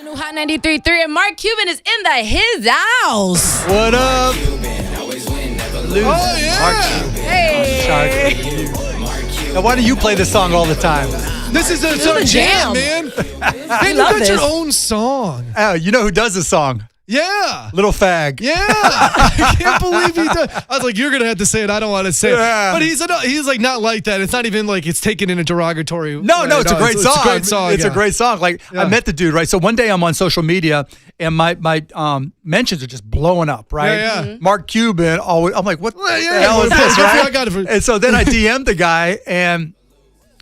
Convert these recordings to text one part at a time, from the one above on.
New Hot 93.3 and Mark Cuban is in his house. What up? Oh, yeah. Hey. Now, why do you play this song all the time? This is a jam, man. Hey, love that's your this. own song. Oh, you know who does this song? Yeah. Little Fag. Yeah. I can't believe he does. I was like, you're going to have to say it. I don't want to say Yeah. it. But he's like not like that. It's not even like it's taken in a derogatory way. No, it's a great song. It's a great song. It's a great song. Like, Yeah. I met the dude, right? So one day I'm on social media and my mentions are just blowing up, right? Yeah, yeah. Mark Cuban, always. I'm like, what the yeah, hell is yeah. this, right? I got it for- And so then I DM'd the guy and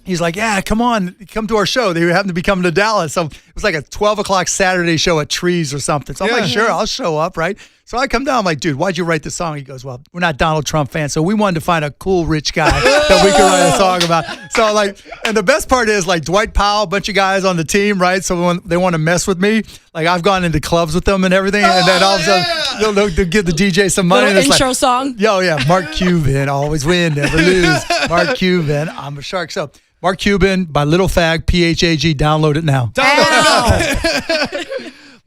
he's like, yeah, come to our show. They happened to be coming to Dallas. So it was like a 12 o'clock Saturday show at Trees or something. So I'm like, sure, I'll show up, right? So I come down. I'm like, dude, why'd you write this song? He goes, well, we're not Donald Trump fans, so we wanted to find a cool rich guy that we could write a song about. So like, and the best part is like Dwight Powell, a bunch of guys on the team, right? So when they want to mess with me, like I've gone into clubs with them and everything, and then all of a sudden they'll give the DJ some money. Little And it's intro like, song. Yo, yeah, Mark Cuban, always win, never lose. Mark Cuban, I'm a shark. So Mark Cuban by Little Fag, PHAG. Download it now.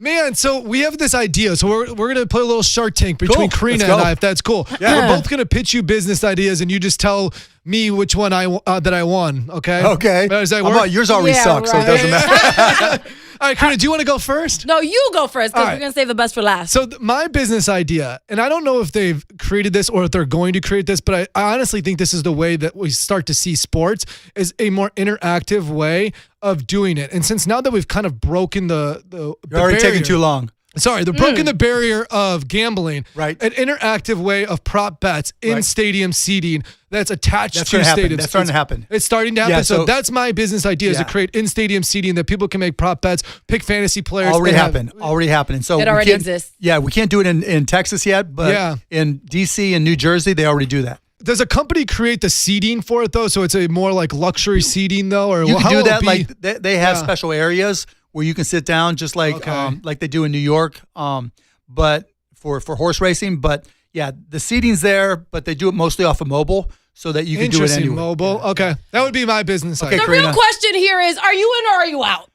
Man, so we have this idea. So we're going to play a little Shark Tank between Cool. Karina Let's go. and I, if that's cool. Yeah. We're both going to pitch you business ideas, and you just tell me which one that I won, okay? Okay. Does that How work? about yours already Yeah, sucks, so it right. doesn't matter. All right, Karina, do you want to go first? No, you go first because All right. we're going to save the best for last. So my business idea, and I don't know if they've created this or if they're going to create this, but I honestly think this is the way that we start to see sports is a more interactive way of doing it. And since now that we've kind of broken the You're already taking barrier- too long. Sorry, they're broken the barrier of gambling. Right. An interactive way of prop bets in Right. stadium seating that's attached That's to gonna happen. stadiums. That's starting to happen. It's starting to happen. Yeah, so, so- that's my business idea is to Yeah. create in-stadium seating that people can make prop bets, pick fantasy players. Already and have- happened. Already happened. So It we already can't- exists. Yeah, we can't do it in Texas yet, but Yeah. in DC and New Jersey, they already do that. Does a company create the seating for it though? So it's a more like luxury seating though, or You how can do will it that. be? Like they have Yeah. special areas where you can sit down, just like Okay. like they do in New York, but for horse racing. But yeah, the seating's there, but they do it mostly off of mobile, so that you can do it Interesting. anywhere. Mobile. Okay, that would be my business Okay, idea. the real Karina. question here is, are you in or are you out?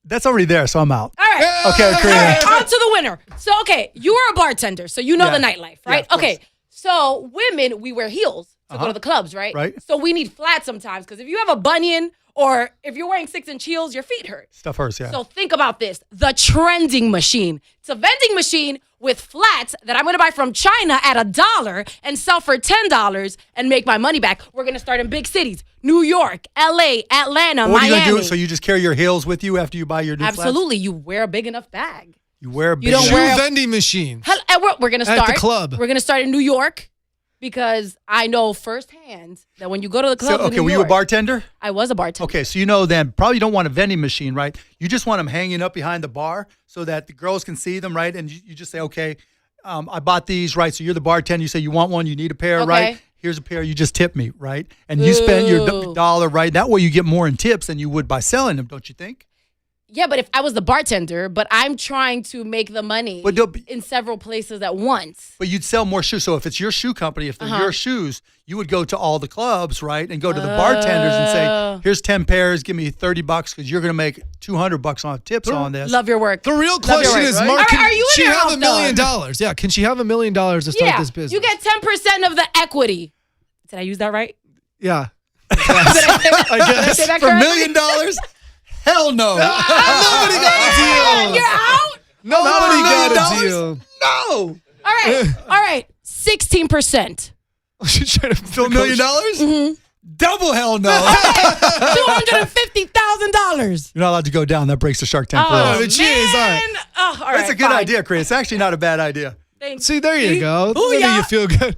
That's already there, so I'm out. All right. Okay, All Karina. right, on to the winner. So, okay, you are a bartender, so you know Yeah. the nightlife, Yeah, right? of course. okay, so women, we wear heels to go to the clubs, right? Right. So we need flats sometimes because if you have a bunion or if you're wearing 6-inch heels, your feet hurt. Stuff hurts, yeah. So think about this, the trending machine. It's a vending machine with flats that I'm going to buy from China at $1 and sell for $10 and make my money back. We're going to start in big cities, New York, LA, Atlanta, What are you Miami. gonna do? So you just carry your heels with you after you buy your new flats? Absolutely, you wear a big enough bag. You wear a big don't Shoe wear- vending machine. And we're going to At start the club. We're going to start in New York because I know firsthand that when you go to the So, club in okay, New were you a York, bartender? I was a bartender. Okay, so you know then probably don't want a vending machine, right? You just want them hanging up behind the bar so that the girls can see them, right? And you just say, okay, I bought these, right? So you're the bartender. You say you want one, you need a pair, Okay. right? Here's a pair. You just tip me, right? And you spend your Ooh. dollar, right? That way you get more in tips than you would by selling them, don't you think? Yeah, but if I was the bartender, but I'm trying to make the money But they'll be- in several places at once. But you'd sell more shoes. So if it's your shoe company, if they're your shoes, you would go to all the clubs, right? And go to the bartenders and say, here's 10 pairs, give me $30 because you're going to make $200 on tips on this. Love your work. The real Love your question work. is, right? Mark, Are you in she or have out, $1 million? though? Yeah, can she have $1 million to start Yeah, this business? you get 10% of the equity. Did I use that right? Yeah. Did I say that For $1 correctly? million? Hell no. Nobody got a deal. You're out? Nobody got a $1 million? deal. No. All right. 16%. She's trying to Still $1 million? Mm-hmm. Double hell no. $250,000. You're not allowed to go down. That breaks the Shark Tank Oh, rules. but she is, all right. man. Oh, all right, That's a good fine. idea, Chris. It's actually not a bad idea. Thanks. See, there you go. Booyah. That'll make you feel good.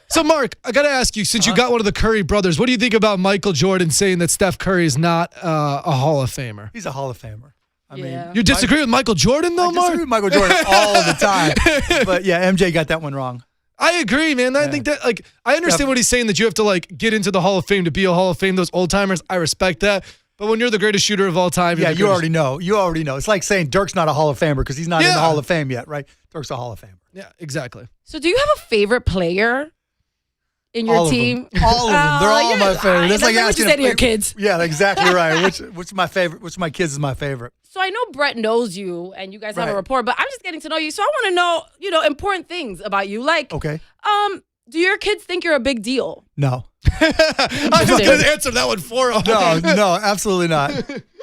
So, Mark, I got to ask you, since you got one of the Curry brothers, what do you think about Michael Jordan saying that Steph Curry is not a Hall of Famer? He's a Hall of Famer. I Yeah. mean, You disagree with Michael Jordan, though, I disagree Mark? with Michael Jordan all the time. But yeah, MJ got that one wrong. I agree, man. I think that, like, I understand what he's saying, that you have to, like, get into the Hall of Fame to be a Hall of Fame. Those old timers, I respect that. But when you're the greatest shooter of all time, Yeah, you're the you greatest- already know. You already know. It's like saying Dirk's not a Hall of Famer because he's not in the Yeah. Hall of Fame yet, right? Dirk's a Hall of Famer. Yeah, exactly. So do you have a favorite player in your All of team? them. All of them. They're all my favorite. That's like what you asking say to your kids. Yeah, exactly right. Which my favorite? Which of my kids is my favorite? So I know Brett knows you, and you guys have a Right. rapport. But I'm just getting to know you, so I want to know, important things about you. Like, Okay. Do your kids think you're a big deal? No. I was going to answer that one for him. No, absolutely not.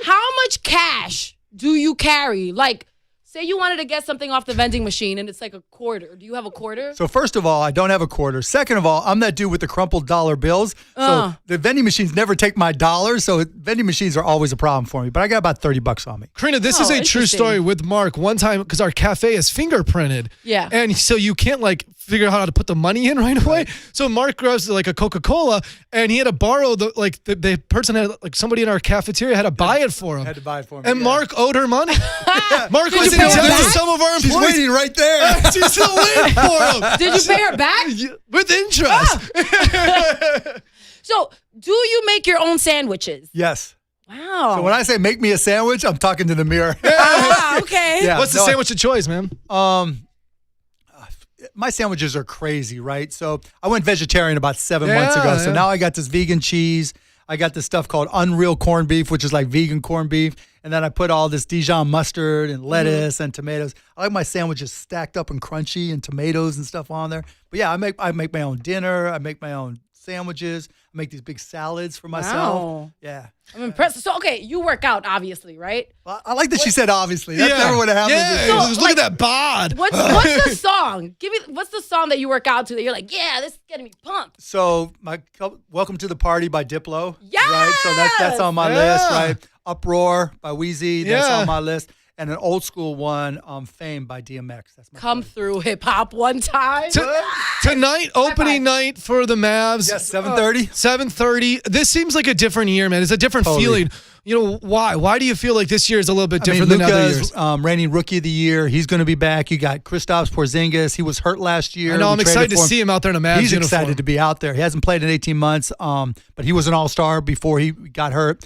How much cash do you carry? Like, say you wanted to get something off the vending machine and it's like a quarter. Do you have a quarter? So first of all, I don't have a quarter. Second of all, I'm that dude with the crumpled dollar bills. So the vending machines never take my dollars. So vending machines are always a problem for me. But I got about $30 on me. Karina, this is a true interesting. story with Mark. One time, because our cafe is fingerprinted. Yeah. And so you can't figure out how to put the money in right away. So Mark grabs like a Coca-Cola and he had to borrow the person had somebody in our cafeteria had to buy it for him. Had to buy it for me. And yeah. Mark owed her money. Mark Did was you pay her telling back? some of our She's employees. waiting right there. She's still waiting for him. Did you pay her back? With interest. So, do you make your own sandwiches? Yes. Wow. So when I say make me a sandwich, I'm talking to the mirror. Okay. Yeah. What's the No, sandwich of choice, man? My sandwiches are crazy, right? So I went vegetarian about 7 months ago. So now I got this vegan cheese. I got this stuff called Unreal corned beef, which is like vegan corned beef. And then I put all this Dijon mustard and lettuce and tomatoes. I like my sandwiches stacked up and crunchy and tomatoes and stuff on there. But yeah, I make my own dinner. I make my own sandwiches. I make these big salads for myself. Wow. Yeah. I'm impressed. So, okay, you work out, obviously, right? Well, I like that she said obviously. That's never what happens. Yeah, So, look at that bod. What's the song? What's the song that you work out to that you're like, yeah, this is getting me pumped? So Welcome to the Party by Diplo. Yes! Right. So that's on my list, right? Uproar by Wheezy. That's on my list. And an old school one, Fame by DMX. That's my Come favorite. through hip hop one time. Tonight, opening night for the Mavs. Yes, 7:30. 7:30. This seems like a different year, man. It's a different Totally. feeling. You know, why? Why do you feel like this year is a little bit different than other years? Luka's reigning Rookie of the Year. He's going to be back. You got Kristaps Porzingis. He was hurt last year. I know. I'm We excited traded to for him. see him out there in a Mavs He's uniform. excited to be out there. He hasn't played in 18 months, but he was an all-star before he got hurt.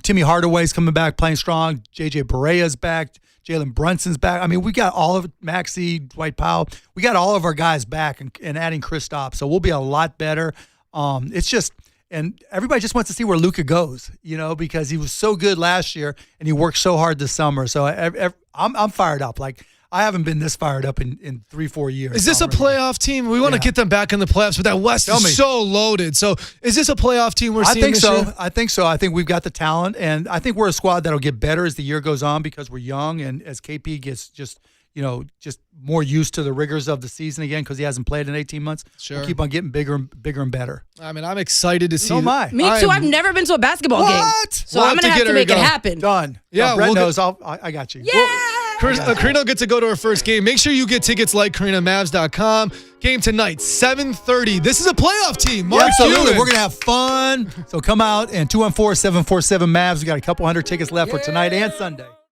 Timmy Hardaway's coming back playing strong. JJ Barea's back. Jalen Brunson's back. I mean, we got all of Maxey, Dwight Powell. We got all of our guys back and adding Kristaps. So we'll be a lot better. It's just, and everybody just wants to see where Luka goes, because he was so good last year and he worked so hard this summer. So I'm fired up. Like, I haven't been this fired up in 3-4 years. Is this a playoff team? We want to get them back in the playoffs, but that West is so loaded. So is this a playoff team we're seeing this year? I think so. I think we've got the talent, and I think we're a squad that'll get better as the year goes on because we're young and as KP gets just more used to the rigors of the season again because he hasn't played in 18 months. Sure. We'll keep on getting bigger and better. I mean, I'm excited to see. So am I. Me too. I've never been to a basketball game. So We'll I'm have going to to have get to her make to it go. happen. Done. Yeah, Brett we'll knows. I got you. Yeah. Karina will get to go to her first game. Make sure you get tickets like KarinaMavs.com. Game tonight, 7:30. This is a playoff team. Mark Absolutely. Cuban. We're going to have fun. So come out and 214-747-MAVS. We got a couple hundred tickets left for tonight and Sunday.